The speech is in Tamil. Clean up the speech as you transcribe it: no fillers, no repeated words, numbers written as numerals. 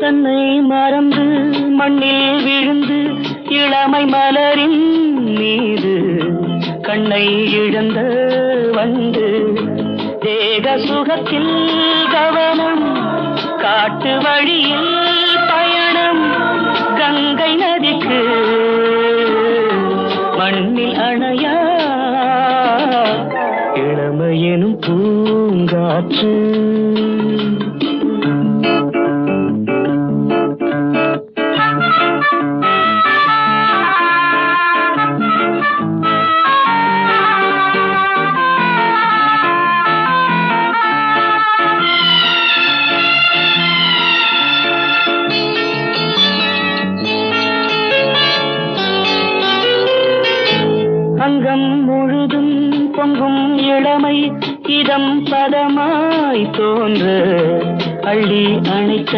தன்னை மறந்து மண்ணில் விழுந்து இளமை மலரின் மீது கண்ணை இழந்த வந்து தேக சுகத்தில் கவனம் காட்டு வழியில் பயணம் கங்கை நதிக்கு மண்ணில் அணையா இளமையெனும் பூங்காற்று. அங்கம் முழுதும் பொங்கும் இளமை இதம் பதமாய் தோன்ற அள்ளி அணைத்த